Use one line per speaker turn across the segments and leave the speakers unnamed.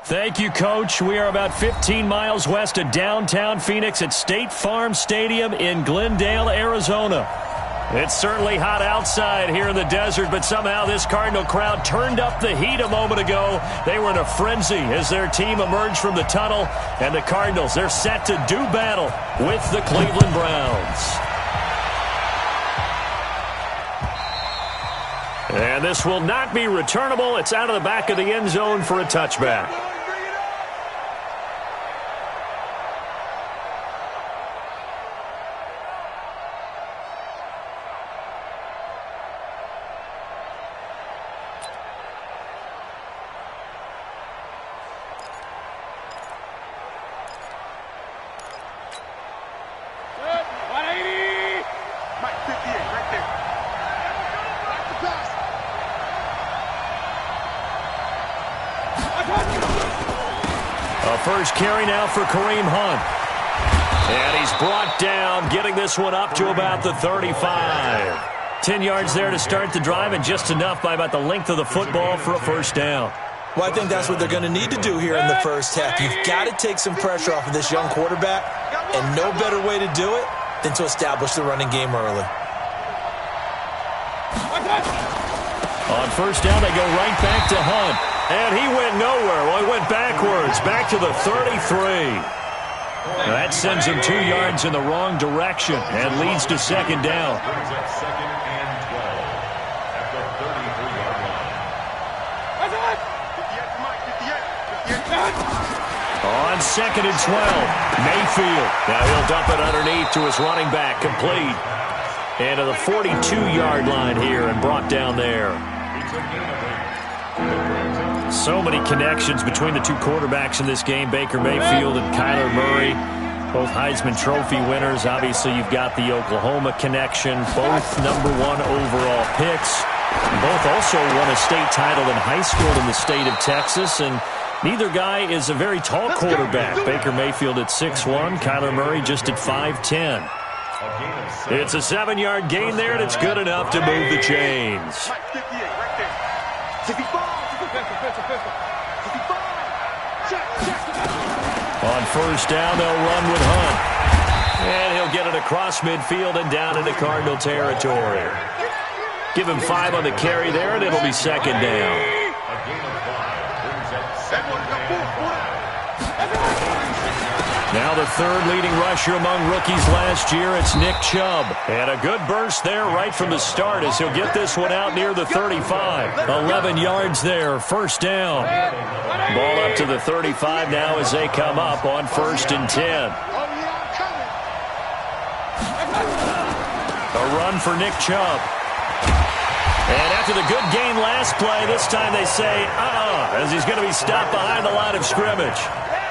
Thank you, Coach. We are about 15 miles west of downtown Phoenix at State Farm Stadium in Glendale, Arizona. It's certainly hot outside here in the desert, but somehow this Cardinal crowd turned up the heat a moment ago. They were in a frenzy as their team emerged from the tunnel, and the Cardinals, they're set to do battle with the Cleveland Browns. And this will not be returnable. It's out of the back of the end zone for a touchback. First carry now for Kareem Hunt. And he's brought down, getting this one up to about the 35. 10 yards there to start the drive, and just enough by about the length of the football for a first down.
Well, I think that's what they're going to need to do here in the first half. You've got to take some pressure off of this young quarterback, and no better way to do it than to establish the running game early.
On first down, they go right back to Hunt. And he went nowhere. Well, he went backwards, back to the 33. Now that sends him 2 yards in the wrong direction and leads to second down. On second and 12, Mayfield. Now he'll dump it underneath to his running back, complete. And to the 42-yard line here and brought down there. So many connections between the two quarterbacks in this game, Baker Mayfield and Kyler Murray, both Heisman Trophy winners. Obviously, you've got the Oklahoma connection, both #1 overall picks. Both also won a state title in high school in the state of Texas, and neither guy is a very tall quarterback. Baker Mayfield at 6'1", Kyler Murray just at 5'10". It's a 7-yard gain there, and it's good enough to move the chains. On first down, they'll run with Hunt. And he'll get it across midfield and down into Cardinal territory. Give him 5 on the carry there, and it'll be second down. Now the third leading rusher among rookies last year, it's Nick Chubb. And a good burst there right from the start as he'll get this one out near the 35. 11 yards there, first down. Ball up to the 35 now as they come up on first and 10. A run for Nick Chubb. And after the good gain last play, this time they say, as he's going to be stopped behind the line of scrimmage.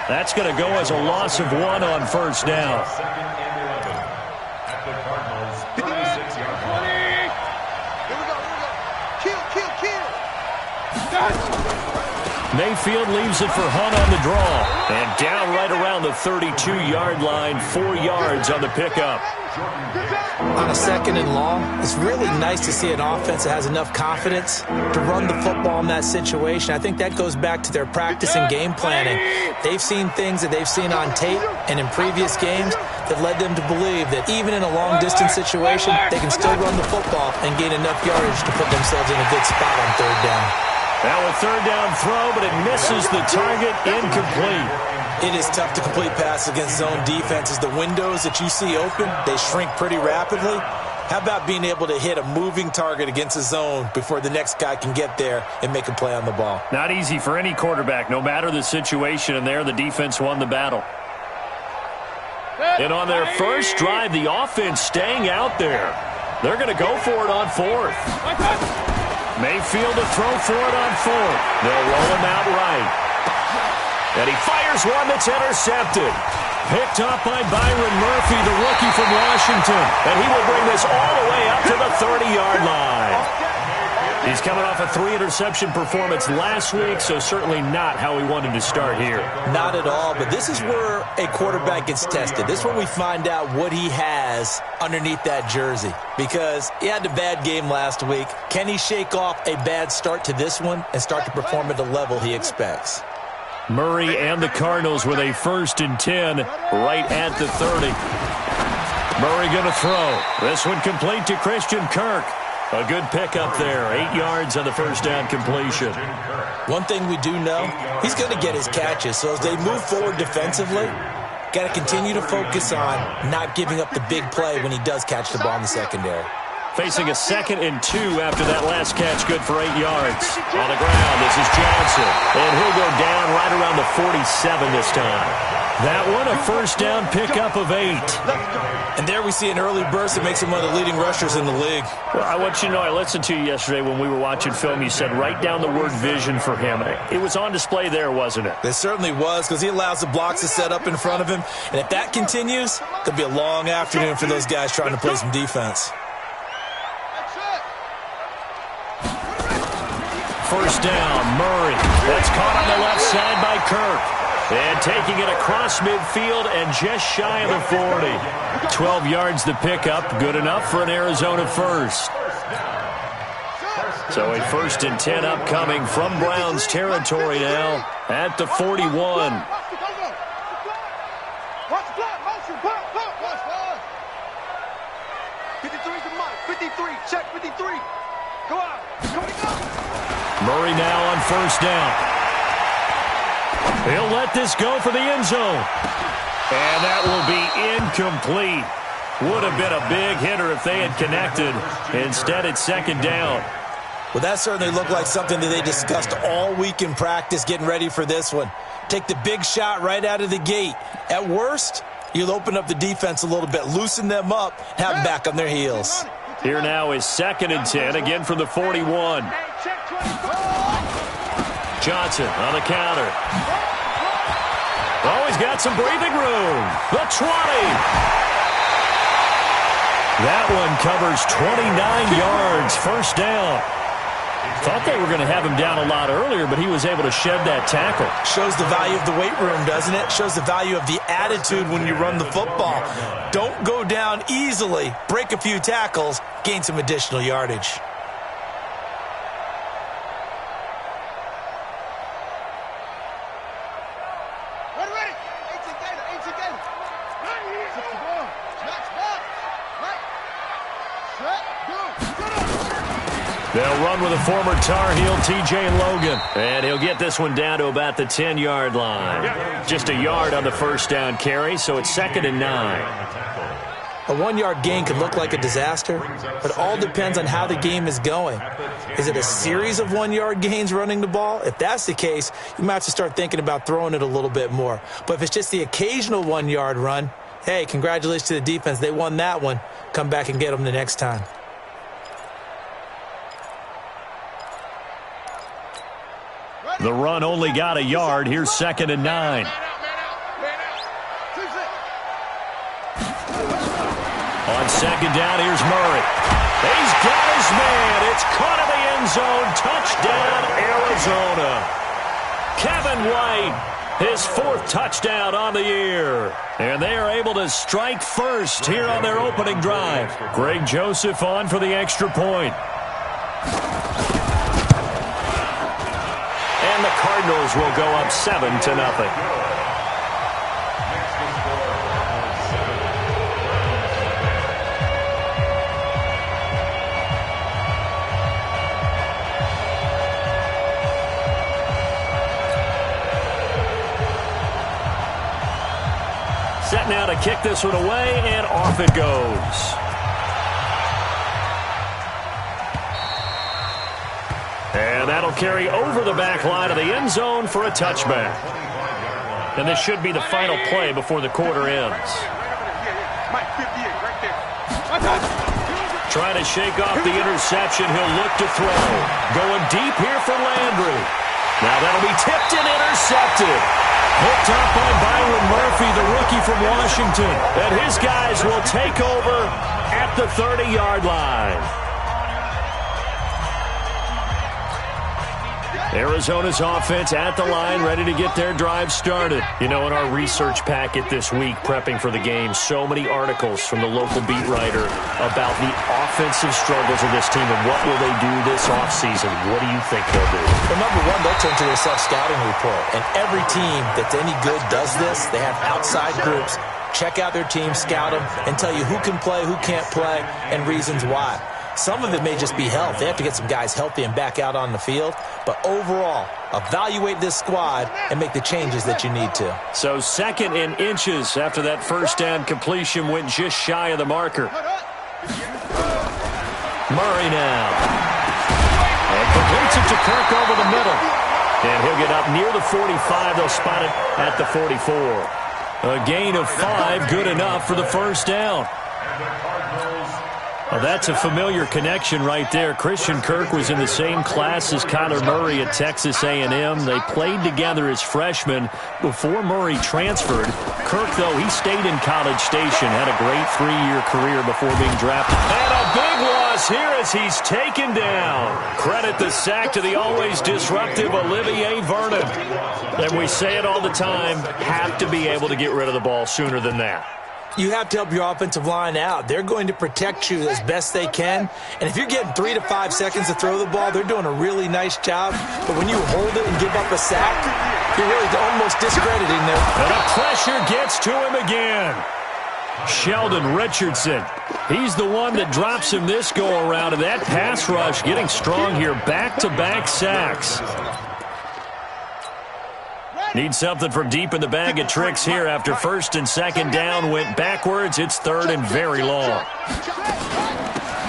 That's going to go as a loss of 1 on first down. Mayfield leaves it for Hunt on the draw. And down right around the 32-yard line, 4 yards on the pickup.
On a second and long, it's really nice to see an offense that has enough confidence to run the football in that situation. I think that goes back to their practice and game planning. They've seen things that they've seen on tape and in previous games that led them to believe that even in a long-distance situation, they can still run the football and gain enough yardage to put themselves in a good spot on third down.
Now a third down throw, but it misses the target, incomplete.
It is tough to complete passes against zone defenses. The windows that you see open, they shrink pretty rapidly. How about being able to hit a moving target against a zone before the next guy can get there and make a play on the ball?
Not easy for any quarterback, no matter the situation, and there the defense won the battle. And on their first drive, the offense staying out there. They're going to go for it on fourth. Mayfield to throw for it on fourth. They'll roll him out right. And he fires one that's intercepted. Picked up by Byron Murphy, the rookie from Washington. And he will bring this all the way up to the 30-yard line. He's coming off a 3-interception performance last week, so certainly not how he wanted to start here.
Not at all, but this is where a quarterback gets tested. This is where we find out what he has underneath that jersey. Because he had a bad game last week. Can he shake off a bad start to this one and start to perform at the level he expects?
Murray and the Cardinals with a 1st and 10 right at the 30. Murray going to throw. This one complete to Christian Kirk. A good pickup there. 8 yards on the first down completion.
One thing we do know, he's going to get his catches. So as they move forward defensively, got to continue to focus on not giving up the big play when he does catch the ball in the secondary.
Facing a 2nd and 2 after that last catch, good for 8 yards. On the ground, this is Johnson. And he'll go down right around the 47 this time. That one, a first down pickup of 8.
And there we see an early burst that makes him one of the leading rushers in the league.
Well, I want you to know, I listened to you yesterday when we were watching film. You said write down the word vision for him. It was on display there, wasn't it?
It certainly was, because he allows the blocks to set up in front of him. And if that continues, it'll be a long afternoon for those guys trying to play some defense.
First down, Murray. That's caught on the left side by Kirk. And taking it across midfield and just shy of the 40. 12 yards to pick up. Good enough for an Arizona first. So a 1st and 10 upcoming from Browns territory now at the 41.
53, check 53. Go out.
Murray now on first down. He'll let this go for the end zone. And that will be incomplete. Would have been a big hitter if they had connected. Instead, it's 2nd down.
Well, that certainly looked like something that they discussed all week in practice, getting ready for this one. Take the big shot right out of the gate. At worst, you'll open up the defense a little bit, loosen them up, have them back on their heels.
Here now is 2nd and 10, again from the 41. Johnson on the counter. Oh, he's got some breathing room. The 20. That one covers 29 yards. First down. Thought they were going to have him down a lot earlier, but he was able to shed that tackle.
Shows the value of the weight room, doesn't it? Shows the value of the attitude when you run the football. Don't go down easily. Break a few tackles. Gain some additional yardage.
They'll run with a former Tar Heel, T.J. Logan. And he'll get this one down to about the 10-yard line. Just a yard on the first down carry, so it's 2nd and 9.
A 1-yard gain could look like a disaster, but it all depends on how the game is going. Is it a series of 1-yard gains running the ball? If that's the case, you might have to start thinking about throwing it a little bit more. But if it's just the occasional 1-yard run, hey, congratulations to the defense. They won that one. Come back and get them the next time.
The run only got a yard. Here's 2nd and 9. On 2nd down, here's Murray. He's got his man. It's caught in the end zone. Touchdown, Arizona. Kevin White, his 4th touchdown on the year. And they are able to strike first here on their opening drive. Greg Joseph on for the extra point. And the Cardinals will go up 7-0. Set now to kick this one away, and off it goes. And that'll carry over the back line of the end zone for a touchback. And this should be the final play before the quarter ends. Trying to shake off the interception. He'll look to throw. Going deep here for Landry. Now that'll be tipped and intercepted. Hooked up by Byron Murphy, the rookie from Washington. And his guys will take over at the 30-yard line. Arizona's offense at the line, ready to get their drive started. You know, in our research packet this week, prepping for the game, so many articles from the local beat writer about the offensive struggles of this team and what will they do this offseason. What do you think they'll do?
Well, number one, they'll turn to their self-scouting report. And every team that's any good does this. They have outside groups. Check out their team, scout them, and tell you who can play, who can't play, and reasons why. Some of it may just be health. They have to get some guys healthy and back out on the field. But overall, evaluate this squad and make the changes that you need to.
So 2nd and inches after that first down completion went just shy of the marker. Murray now. And completes it to Kirk over the middle. And he'll get up near the 45. They'll spot it at the 44. A gain of 5, good enough for the first down. Well, that's a familiar connection right there. Christian Kirk was in the same class as Kyler Murray at Texas A&M. They played together as freshmen before Murray transferred. Kirk, though, he stayed in College Station, had a great 3-year career before being drafted. And a big loss here as he's taken down. Credit the sack to the always disruptive Olivier Vernon. And we say it all the time, have to be able to get rid of the ball sooner than that.
You have to help your offensive line out. They're going to protect you as best they can. And if you're getting 3 to 5 seconds to throw the ball, they're doing a really nice job. But when you hold it and give up a sack, you're really almost discrediting them.
And the pressure gets to him again. Sheldon Richardson. He's the one that drops him this go-around. And that pass rush getting strong here. Back-to-back sacks. Need something from deep in the bag of tricks here after 1st and 2nd down went backwards. It's 3rd and very long.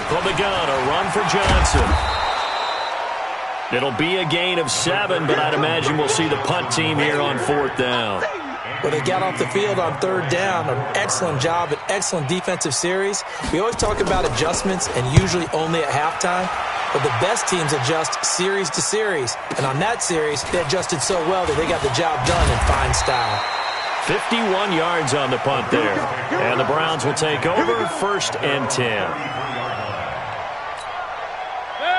From the gun, a run for Johnson. It'll be a gain of 7, but I'd imagine we'll see the punt team here on 4th down.
Well, they got off the field on 3rd down. An excellent job, an excellent defensive series. We always talk about adjustments and usually only at halftime. But the best teams adjust series to series. And on that series, they adjusted so well that they got the job done in fine style.
51 yards on the punt there. And the Browns will take over 1st and 10.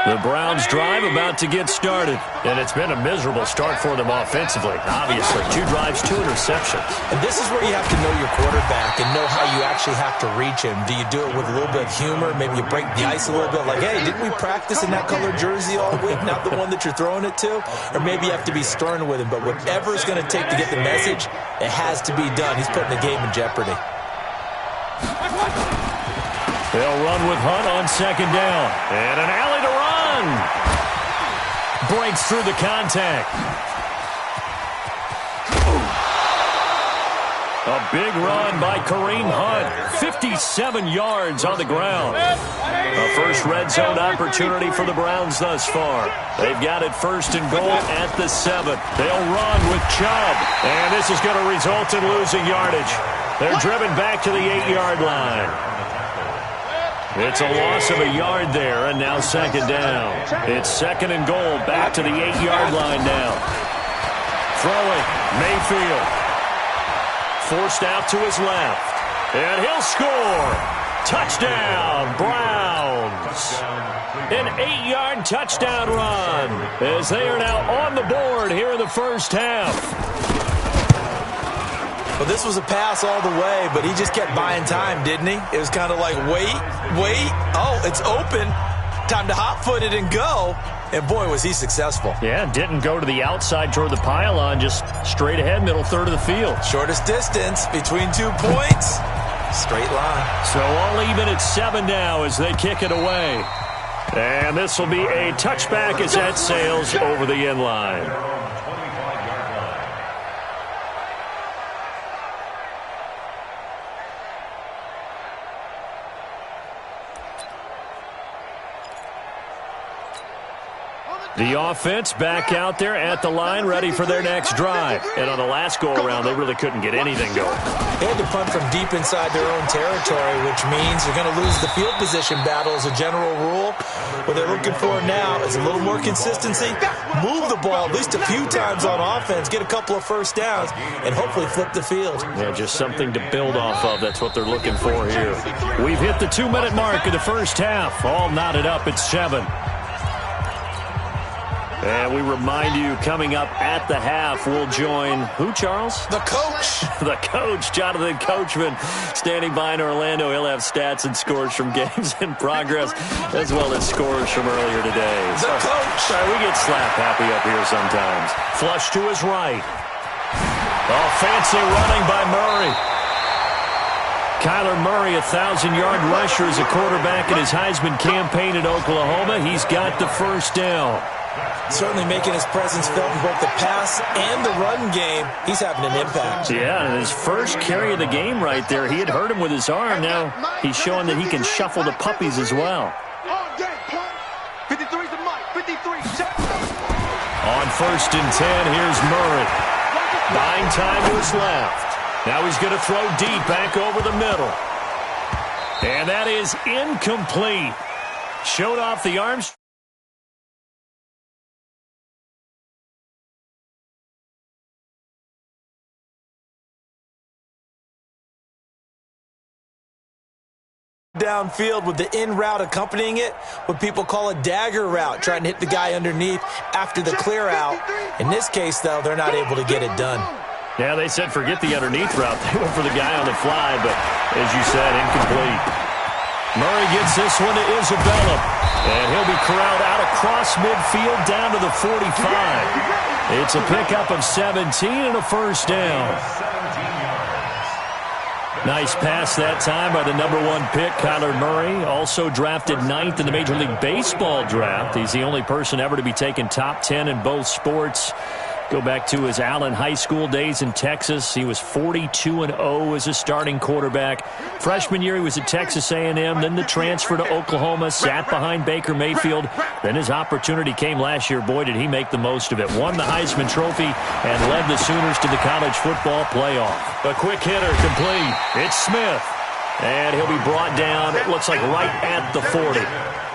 The Browns drive about to get started. And it's been a miserable start for them offensively. Obviously, 2 drives, 2 interceptions.
And this is where you have to know your quarterback and know how you actually have to reach him. Do you do it with a little bit of humor? Maybe you break the ice a little bit. Like, hey, didn't we practice in that colored jersey all week? Not the one that you're throwing it to? Or maybe you have to be stern with him. But whatever it's going to take to get the message, it has to be done. He's putting the game in jeopardy.
They'll run with Hunt on 2nd down. And an alley to run. Breaks through the contact. A big run by Kareem Hunt. 57 yards on the ground. A first red zone opportunity for the Browns thus far. They've got it 1st and goal at the 7. They'll run with Chubb. And this is going to result in losing yardage. They're driven back to the 8-yard line. It's a loss of a yard there, and now 2nd down. It's 2nd and goal, back to the 8-yard line now. Throwing, Mayfield. Forced out to his left, and he'll score. Touchdown, Browns. An 8-yard touchdown run, as they are now on the board here in the first half.
Well, this was a pass all the way, but he just kept buying time, didn't he? It was kind of like, wait. Oh, it's open. Time to hot-foot it and go. And, boy, was he successful.
Yeah, didn't go to the outside toward the pylon, just straight ahead, middle third of the field.
Shortest distance between 2 points. Straight line.
So all even at 7 now as they kick it away. And this will be a touchback as that sails over the end line. The offense back out there at the line, ready for their next drive. And on the last go-around, they really couldn't get anything going.
They had to punt from deep inside their own territory, which means they're going to lose the field position battle as a general rule. What they're looking for now is a little more consistency. Move the ball at least a few times on offense, get a couple of first downs, and hopefully flip the field.
Yeah, just something to build off of. That's what they're looking for here. We've hit the 2-minute mark of the first half. All knotted up at 7. And we remind you, coming up at the half, we'll join who, Charles?
The coach.
The coach, Jonathan Coachman, standing by in Orlando. He'll have stats and scores from games in progress, as well as scores from earlier today.
The coach.
Sorry, we get slap happy up here sometimes. Flush to his right. Oh, fancy running by Murray. Kyler Murray, 1,000-yard rusher as a quarterback in his Heisman campaign at Oklahoma. He's got the first down.
Certainly making his presence felt in both the pass and the run game. He's having an impact.
Yeah, and his first carry of the game right there, he had hurt him with his arm. Now he's showing that he can shuffle the puppies as well.
53's the mic. 53. Check.
On 1st and 10, here's Murray. Buying time to his left. Now he's going to throw deep back over the middle. And that is incomplete. Showed off the arms.
Downfield with the in route accompanying it, what people call a dagger route, trying to hit the guy underneath after the clear out. In this case, though, they're not able to get it done.
Yeah, they said forget the underneath route. They went for the guy on the fly, but as you said, incomplete. Murray gets this one to Isabella, and he'll be corralled out across midfield down to the 45. It's a pickup of 17 and a first down. Nice pass that time by the #1 pick, Kyler Murray. Also drafted 9th in the Major League Baseball draft. He's the only person ever to be taken top 10 in both sports. Go back to his Allen High School days in Texas. He was 42-0 as a starting quarterback. Freshman year, he was at Texas A&M. Then the transfer to Oklahoma, sat behind Baker Mayfield. Then his opportunity came last year. Boy, did he make the most of it. Won the Heisman Trophy and led the Sooners to the college football playoff. A quick hitter complete. It's Smith. And he'll be brought down, it looks like right at the 40.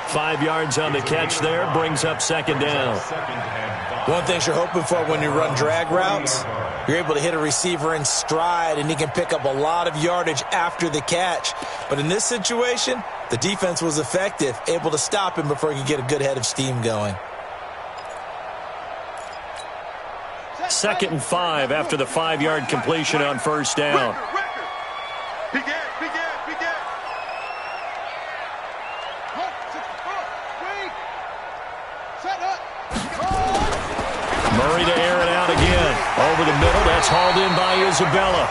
5 yards on the catch there, brings up second down.
One thing you're hoping for when you run drag routes, you're able to hit a receiver in stride, and he can pick up a lot of yardage after the catch. But in this situation, the defense was effective, able to stop him before he could get a good head of steam going.
2nd and 5 after the 5-yard completion on first down. Murray to air it out again. Over the middle, that's hauled in by Isabella.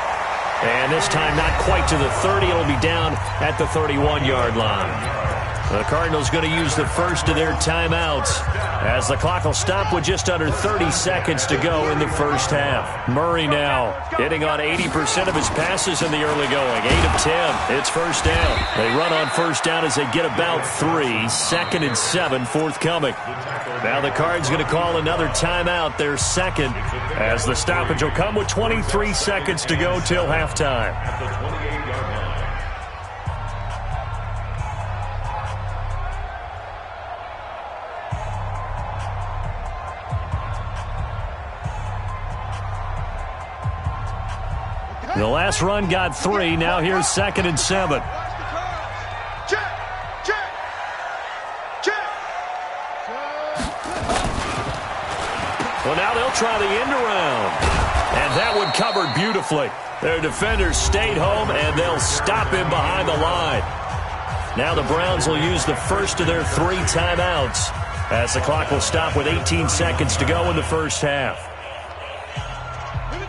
And this time not quite to the 30. It'll be down at the 31-yard line. The Cardinals going to use the first of their timeouts as the clock will stop with just under 30 seconds to go in the first half. Murray now hitting on 80% of his passes in the early going. 8 of 10. It's first down. They run on first down as they get about 3. 2nd and 7 forthcoming. Now the Cards going to call another timeout, their second, as the stoppage will come with 23 seconds to go till halftime. The last run got 3. Now here's 2nd and 7. Well, now they'll try the end around. And that one covered beautifully. Their defenders stayed home, and they'll stop him behind the line. Now the Browns will use the first of their 3 timeouts as the clock will stop with 18 seconds to go in the first half.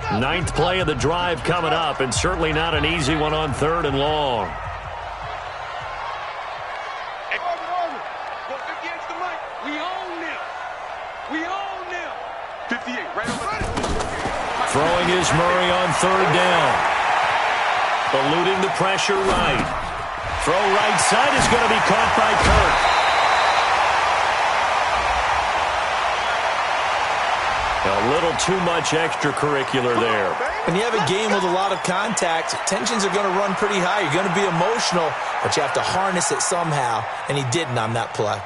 9th play of the drive coming up, and certainly not an easy one on 3rd and long. Throwing is Murray on 3rd down. Eluding the pressure right. Throw right side is going to be caught by Kirk. A little too much extracurricular there.
When you have a game with a lot of contact, tensions are going to run pretty high. You're going to be emotional, but you have to harness it somehow, and he didn't on that play.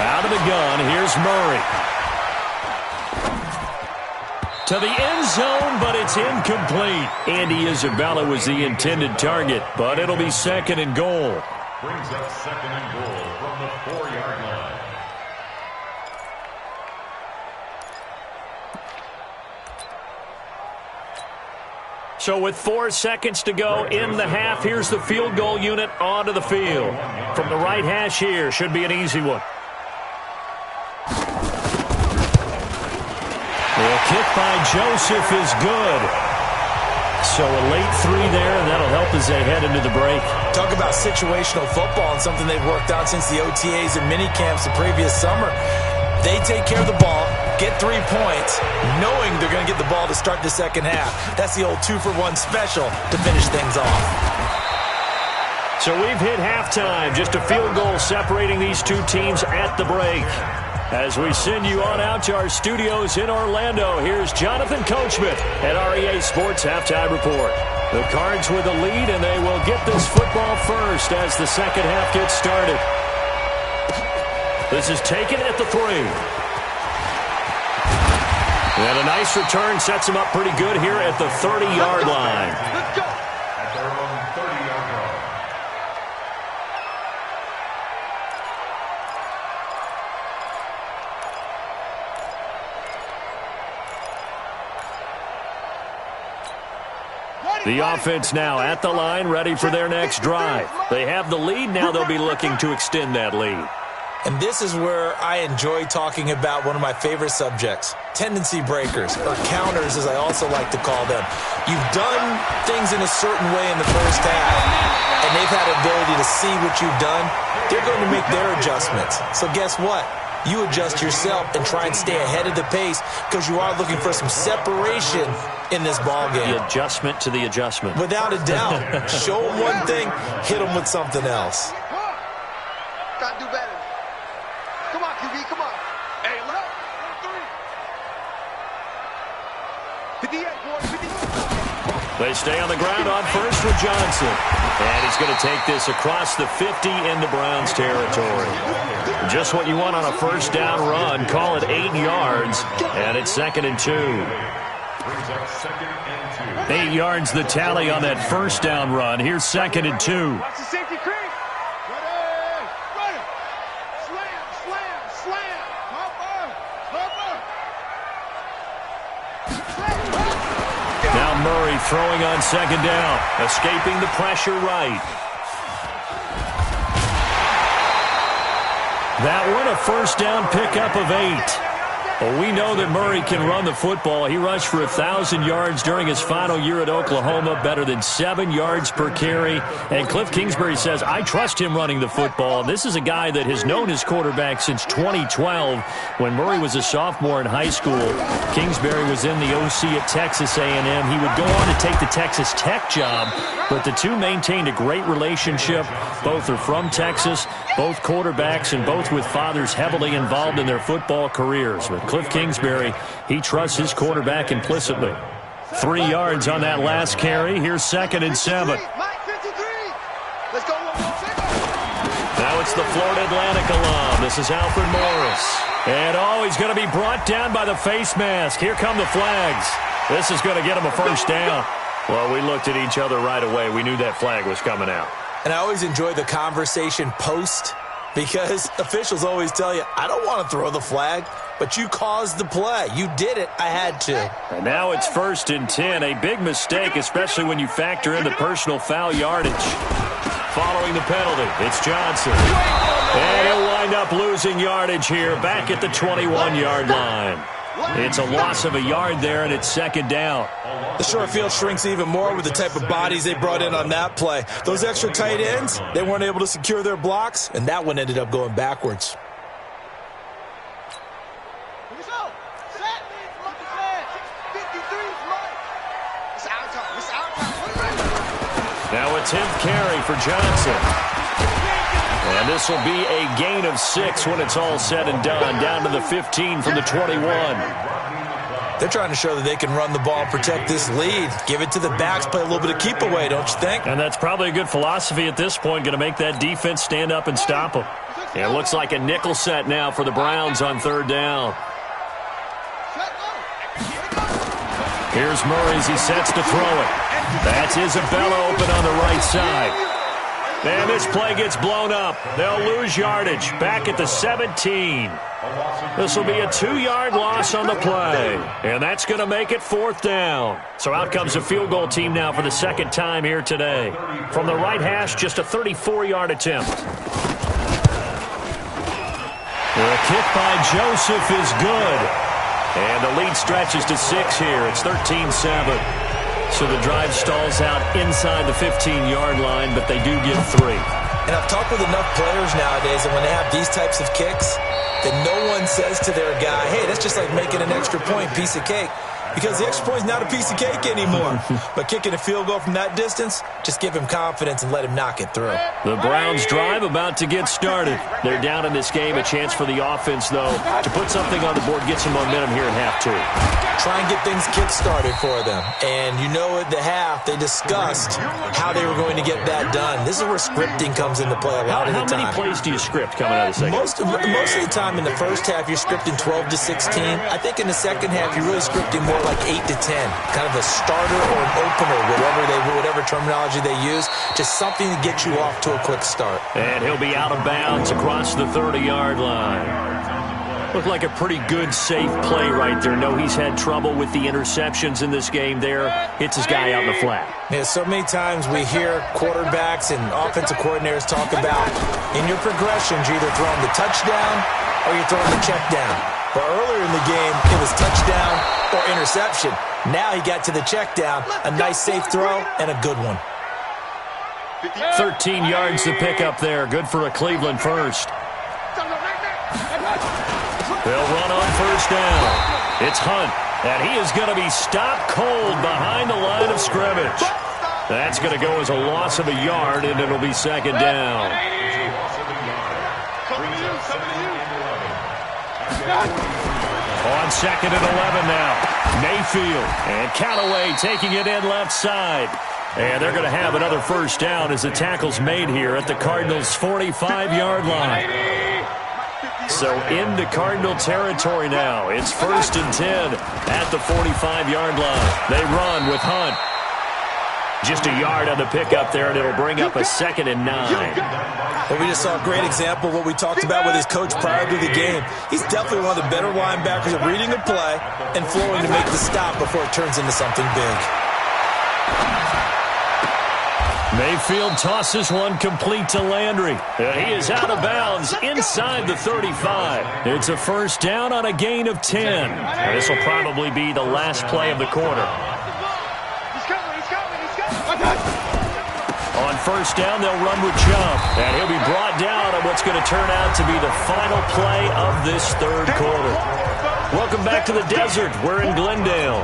Out of the gun, here's Murray. to the end zone, but it's incomplete. Andy Isabella was the intended target, but it'll be 2nd and goal.
Brings up 2nd and goal from the 4-yard line.
So with 4 seconds to go in the half, here's the field goal unit onto the field. From the right hash here, should be an easy one. The kick by Joseph is good. So a late 3 there, and that'll help as they head into the break.
Talk about situational football and something they've worked on since the OTAs and mini camps the previous summer. They take care of the ball, get 3 points, knowing they're going to get the ball to start the second half. That's the old 2-for-1 special to finish things off.
So we've hit halftime. Just a field goal separating these two teams at the break. As we send you on out to our studios in Orlando, here's Jonathan Coachman at REA Sports Halftime Report. The Cards with the lead, and they will get this football first as the second half gets started. This is taken at the 3. And a nice return sets him up pretty good here at the 30-yard line.
Let's go.
At their own 30-yard line.
The offense now at the line, ready for their next drive. They have the lead. Now they'll be looking to extend that lead.
And this is where I enjoy talking about one of my favorite subjects, tendency breakers, or counters as I also like to call them. You've done things in a certain way in the first half, and they've had the ability to see what you've done. They're going to make their adjustments. So guess what? You adjust yourself and try and stay ahead of the pace because you are looking for some separation in this ballgame.
The adjustment to the adjustment.
Without a doubt. Show them one thing, hit them with something else.
Gotta do better. Come on, QB, come on. Hey, look. 58, boys, 58.
They stay on the ground on first with Johnson. And he's going to take this across the 50 into Browns territory. Just what you want on a first down run. Call it 8 yards. And it's 2nd and 2.
Brings up 2nd and 2.
8 yards the tally on that first down run. Here's 2nd and 2.
Watch the safety creep. Ready. Ready. Slam, slam, slam.
Now Murray throwing on 2nd down. Escaping the pressure right. That one a first down pickup of 8. Well, we know that Murray can run the football. He rushed for 1,000 yards during his final year at Oklahoma, better than 7 yards per carry. And Cliff Kingsbury says, I trust him running the football. This is a guy that has known his quarterback since 2012 when Murray was a sophomore in high school. Kingsbury was in the OC at Texas A&M. He would go on to take the Texas Tech job, but the two maintained a great relationship. Both are from Texas, both quarterbacks, and both with fathers heavily involved in their football careers. But Cliff Kingsbury, he trusts his quarterback implicitly. 3 yards on that last carry. Here's 2nd and 7.
Mike, 53. Let's go.
Now it's the Florida Atlantic alum. This is Alfred Morris. And he's going to be brought down by the face mask. Here come the flags. This is going to get him a first down. Well, we looked at each other right away. We knew that flag was coming out.
And I always enjoy the conversation post because officials always tell you, I don't want to throw the flag, but you caused the play. You did it. I had to.
And now it's 1st and 10. A big mistake, especially when you factor in the personal foul yardage. Following the penalty, it's Johnson. And he'll wind up losing yardage here back at the 21-yard line. It's a loss of a yard there, and it's 2nd down.
The short field shrinks even more with the type of bodies they brought in on that play. Those extra tight ends, they weren't able to secure their blocks, and that one ended up going backwards.
Now a 10th carry for Johnson. And this will be a gain of 6 when it's all said and done, down to the 15 from the 21.
They're trying to show that they can run the ball and protect this lead. Give it to the backs, play a little bit of keep away, don't you think?
And that's probably a good philosophy at this point, going to make that defense stand up and stop them. And it looks like a nickel set now for the Browns on 3rd down. Here's Murray as he sets to throw it. That's Isabella open on the right side. And this play gets blown up. They'll lose yardage back at the 17. This will be a 2-yard loss on the play. And that's going to make it 4th down. So out comes a field goal team now for the second time here today. From the right hash, just a 34-yard attempt. The kick by Joseph is good. And the lead stretches to 6 here. It's 13-7. So the drive stalls out inside the 15-yard line, but they do get 3.
And I've talked with enough players nowadays that when they have these types of kicks, that no one says to their guy, hey, that's just like making an extra point, piece of cake. Because the extra point is not a piece of cake anymore. But kicking a field goal from that distance, just give him confidence and let him knock it through.
The Browns drive about to get started. They're down in this game. A chance for the offense, though, to put something on the board, get some momentum here in half 2.
Try and get things kick-started for them. And you know at the half, they discussed how they were going to get that done. This is where scripting comes into play a lot of the time.
How many plays do you script coming out of the second?
Most of the time in the first half, you're scripting 12 to 16. I think in the second half, you're really scripting more like 8 to 10. Kind of a starter or an opener, whatever terminology they use. Just something to get you off to a quick start.
And he'll be out of bounds across the 30-yard line. Looked like a pretty good, safe play right there. No, he's had trouble with the interceptions in this game there. Hits his guy out in the flat.
Yeah, so many times we hear quarterbacks and offensive coordinators talk about in your progressions, you're either throwing the touchdown or you're throwing the check down. But earlier in the game, it was touchdown or interception. Now he got to the check down, a nice safe throw, and a good one.
13 yards to pick up there. Good for a Cleveland first. They'll run on first down. It's Hunt, and he is going to be stopped cold behind the line of scrimmage. That's going to go as a loss of a yard, and it'll be second down. On second and 11 now. Mayfield and Callaway taking it in left side. And they're going to have another first down as the tackle's made here at the Cardinals' 45-yard line. So into Cardinal territory now. It's 1st and 10 at the 45-yard line. They run with Hunt. Just a yard on the pickup there, and it'll bring up a 2nd and 9.
Well, we just saw a great example of what we talked about with his coach prior to the game. He's definitely one of the better linebackers at reading a play and flowing to make the stop before it turns into something big.
Mayfield tosses one complete to Landry. He is out of bounds inside the 35. It's a first down on a gain of 10. This will probably be the last play of the quarter. On first down, they'll run with Jump. And he'll be brought down on what's going to turn out to be the final play of this third quarter. Welcome back to the desert. We're in Glendale.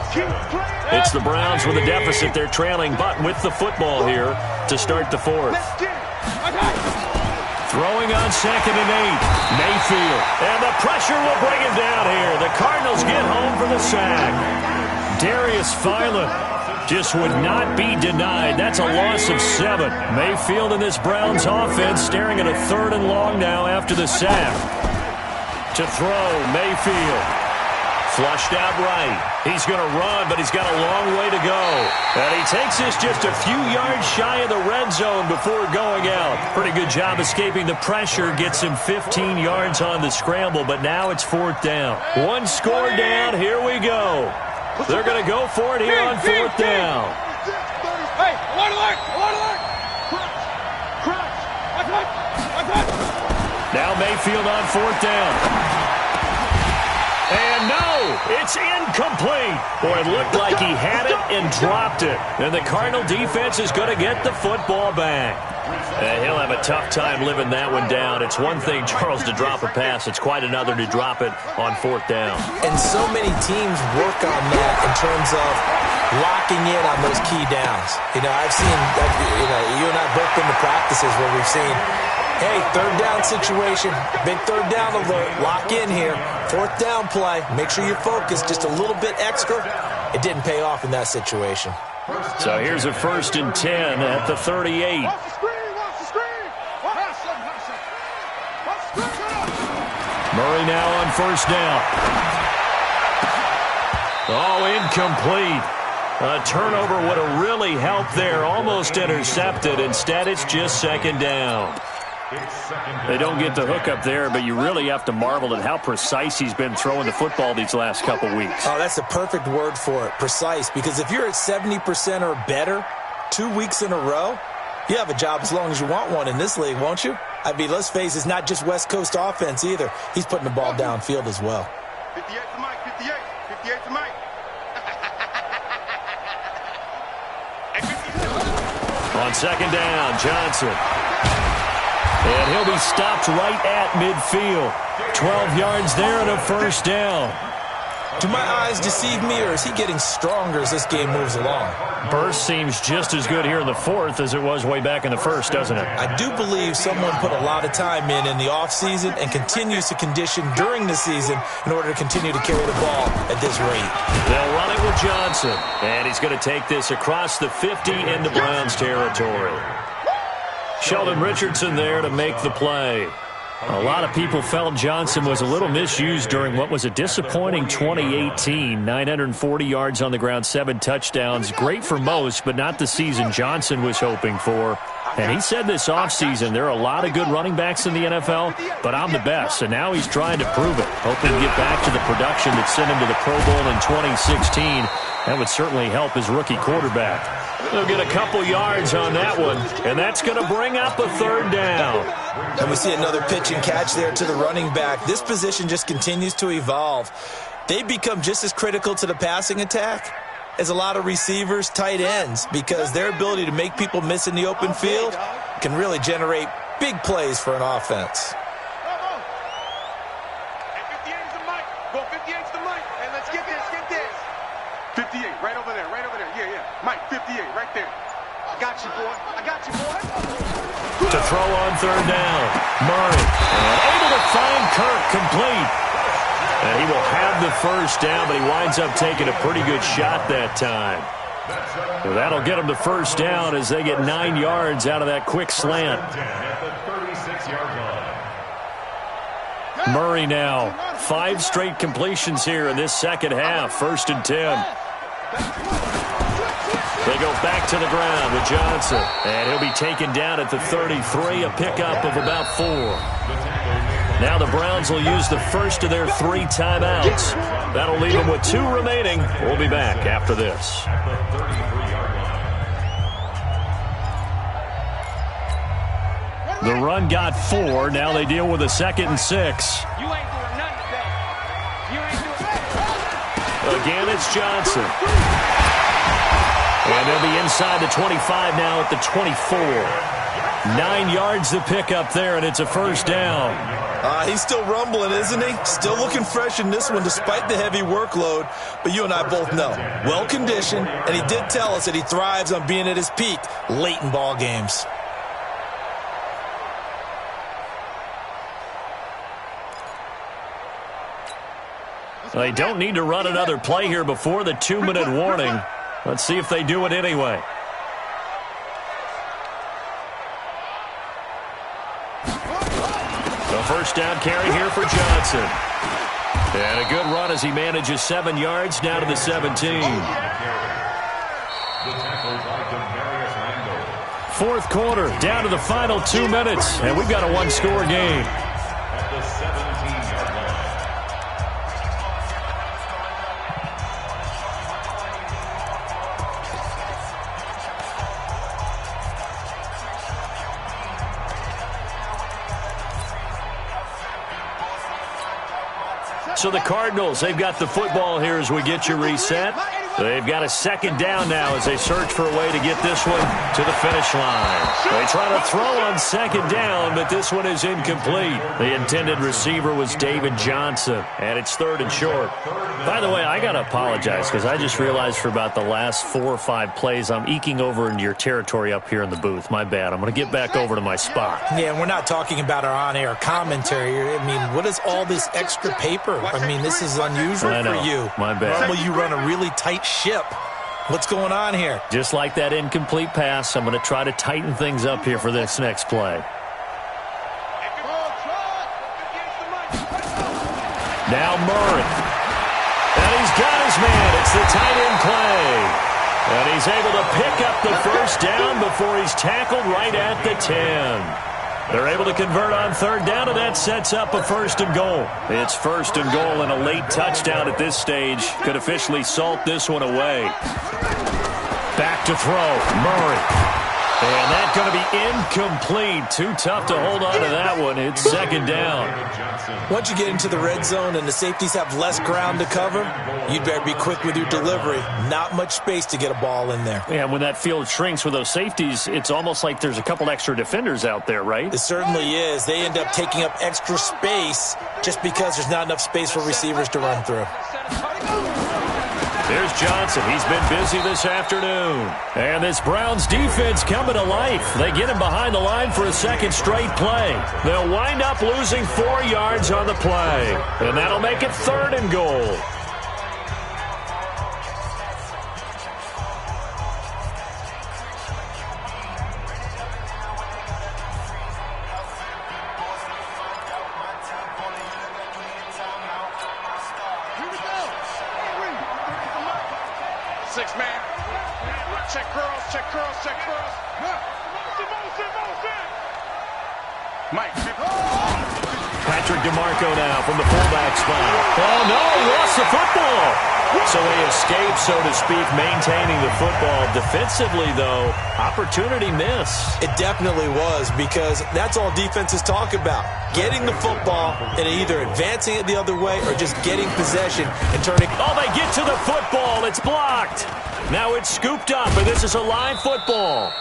It's the Browns with a deficit. They're trailing, but with the football here to start the fourth. Throwing on second and 8. Mayfield. And the pressure will bring him down here. The Cardinals get home for the sack. Darius Philon just would not be denied. That's a loss of 7. Mayfield and this Browns offense staring at a 3rd and long now after the sack. To throw, Mayfield. Flushed out right. He's going to run, but he's got a long way to go. And he takes this just a few yards shy of the red zone before going out. Pretty good job escaping the pressure. Gets him 15 yards on the scramble, but now it's 4th down. One score down. Here we go. They're going to go for it here on 4th down.
Hey, alert, alert!
Now Mayfield on 4th down. And no, it's incomplete. Boy, it looked like he had it and dropped it. And the Cardinal defense is going to get the football back. He'll have a tough time living that one down. It's one thing, Charles, to drop a pass. It's quite another to drop it on 4th down.
And so many teams work on that in terms of locking in on those key downs. You know, I've seen, you and I both been to practices where we've seen, hey, 3rd down situation, big 3rd down alert, lock in here, 4th down play, make sure you focus just a little bit extra. It didn't pay off in that situation.
So here's a 1st and 10 at the 38. Murray now on 1st down. Oh, incomplete. A turnover would have really helped there. Almost intercepted. Instead, it's just second down. They don't get the hook up there, but you really have to marvel at how precise he's been throwing the football these last couple weeks.
Oh, that's a perfect word for it, precise, because if you're at 70% or better 2 weeks in a row, you have a job as long as you want one in this league, won't you? I mean, let's face it, it's not just West Coast offense either. He's putting the ball downfield as well.
58 to Mike, 58. 58 to Mike.
On second down, Johnson. And he'll be stopped right at midfield. 12 yards there and a first down.
Do my eyes deceive me, or is he getting stronger as this game moves along?
Burst seems just as good here in the fourth as it was way back in the first, doesn't it?
I do believe someone put a lot of time in the offseason and continues to condition during the season in order to continue to carry the ball at this rate.
They'll run it with Johnson. And he's going to take this across the 50 into Browns territory. Sheldon Richardson there to make the play. A lot of people felt Johnson was a little misused during what was a disappointing 2018. 940 yards on the ground, 7 touchdowns. Great for most, but not the season Johnson was hoping for. And he said this offseason, there are a lot of good running backs in the NFL, but I'm the best. And now he's trying to prove it, hoping to get back to the production that sent him to the Pro Bowl in 2016. That would certainly help his rookie quarterback. They'll get a couple yards on that one, and that's going to bring up a third down.
And we see another pitch and catch there to the running back. This position just continues to evolve. They become just as critical to the passing attack as a lot of receivers, tight ends, because their ability to make people miss in the open field can really generate big plays for an offense.
58 is the mic. Go 58 is the mic. And let's get this, get this. 58, right over there, right over there. Yeah, yeah. Mike, 58, right there. I got you, boy. I got you, boy.
To throw on third down, Murray. And able to find Kirk complete. And he will have the first down, but he winds up taking a pretty good shot that time. So that'll get him the first down as they get 9 yards out of that quick slant. Murray now, 5 straight completions here in this second half. 1st and 10. They go back to the ground with Johnson. And he'll be taken down at the 33, a pickup of about 4. Now the Browns will use the first of their 3 timeouts. That'll leave them with 2 remaining. We'll be back after this. The run got 4. Now they deal with a 2nd and 6.
You ain't doing nothing today. You ain't doing
Again, it's Johnson. And they'll be inside the 25 now at the 24. 9 yards to pick up there, and it's a first down.
He's still rumbling, isn't he? Still looking fresh in this one despite the heavy workload. But you and I both know, well-conditioned, and he did tell us that he thrives on being at his peak late in ball games.
They don't need to run another play here before the 2-minute warning. Let's see if they do it anyway. The first down carry here for Johnson. And a good run as he manages 7 yards down to the 17. Fourth quarter, down to the final 2 minutes, and we've got a 1-score game. So the Cardinals, they've got the football here as we get you reset. They've got a 2nd down now as they search for a way to get this one to the finish line. They try to throw on 2nd down, but this one is incomplete. The intended receiver was David Johnson, and it's 3rd and short. By the way, I got to apologize because I just realized for about the last 4 or 5 plays, I'm eking over into your territory up here in the booth. My bad. I'm going to get back over to my spot.
Yeah, we're not talking about our on-air commentary. I mean, what is all this extra paper? I mean, this is unusual for you.
My bad.
Normally you run a really tight ship. What's going on here?
Just like that incomplete pass, I'm going to try to tighten things up here for this next play. Now Murray. And he's got his man. It's the tight end play. And he's able to pick up the first down before he's tackled right at the 10. They're able to convert on third down, and that sets up a first and goal. It's first and goal, and a late touchdown at this stage could officially salt this one away. Back to throw, Murray. And that's going to be incomplete. Too tough to hold on to that one. It's second down.
Once you get into the red zone and the safeties have less ground to cover, you'd better be quick with your delivery. Not much space to get a ball in there.
And when that field shrinks with those safeties, it's almost like there's a couple extra defenders out there, right?
It certainly is. They end up taking up extra space just because there's not enough space for receivers to run through.
Here's Johnson. He's been busy this afternoon. And this Browns defense coming to life. They get him behind the line for a second straight play. They'll wind up losing 4 yards on the play. And that'll make it third and goal.
Six-man. Check curls, check curls, check curls. Motion. Mike.
Patrick DeMarco now from the fullback spot. Oh, no, he lost the football. So they escape, so to speak, maintaining the football. Defensively, though, opportunity miss.
It definitely was, because that's all defenses talk about. Getting the football and either advancing it the other way or just getting possession and turning.
Oh, they get to the football. It's blocked. Now it's scooped up, and this is a live football.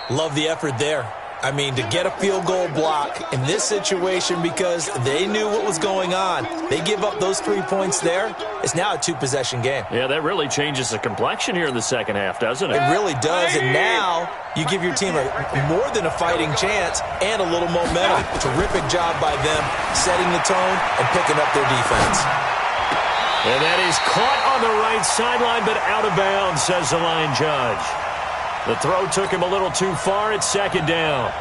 Love the effort there. I mean, to get a field goal block in this situation because they knew what was going on. They give up those 3 points there. It's now a two-possession game.
Yeah, that really changes the complexion here in the second half, doesn't it?
It really does, and now you give your team more than a fighting chance and a little momentum. Terrific job by them setting the tone and picking up their defense.
And that is caught on the right sideline, but out of bounds, says the line judge. The throw took him a little too far. It's second down.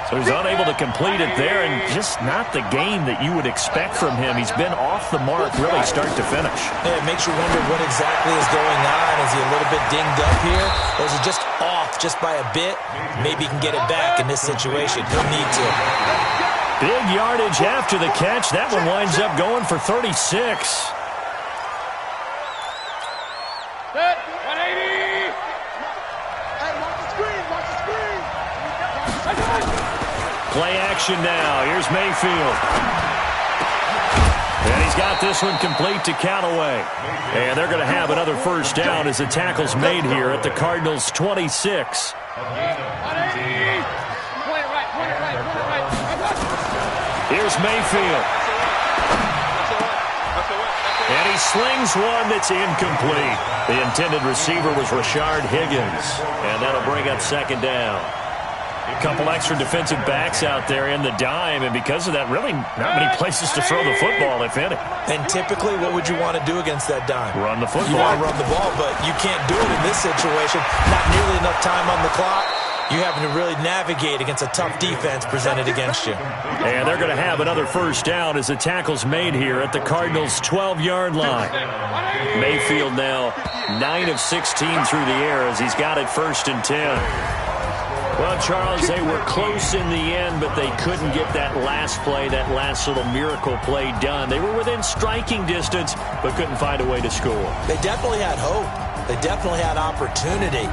So he's unable to complete it there, and just not the game that you would expect from him. He's been off the mark really start to finish.
Yeah, it makes you wonder what exactly is going on. Is he a little bit dinged up here, or is he just off just by a bit? Maybe he can get it back in this situation. He'll need to.
Big yardage after the catch. That one winds up going for 36. Play action now. Here's Mayfield. And he's got this one complete to Callaway. And they're going to have another first down as the tackle's made here at the Cardinals' 26. Here's Mayfield. And he slings one that's incomplete. The intended receiver was Rashard Higgins. And that'll bring up second down. A couple extra defensive backs out there in the dime, and because of that, really not many places to throw the football, if any.
And typically, what would you want to do against that dime?
Run the football.
You want to run the ball, but you can't do it in this situation. Not nearly enough time on the clock. You having to really navigate against a tough defense presented against you.
And they're going to have another first down as the tackle's made here at the Cardinals' 12-yard line. Mayfield now 9 of 16 through the air as he's got it first and 10. Well, Charles, they were close in the end, but they couldn't get that last play, that last little miracle play done. They were within striking distance, but couldn't find a way to score.
They definitely had hope. They definitely had opportunity.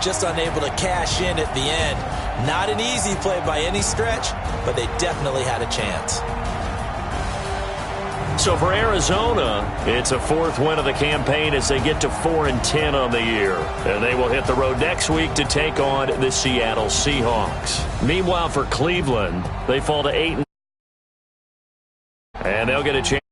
Just unable to cash in at the end. Not an easy play by any stretch, but they definitely had a chance.
So for Arizona, it's a fourth win of the campaign as they get to 4-10 on the year. And they will hit the road next week to take on the Seattle Seahawks. Meanwhile, for Cleveland, they fall to 8. And they'll get a chance.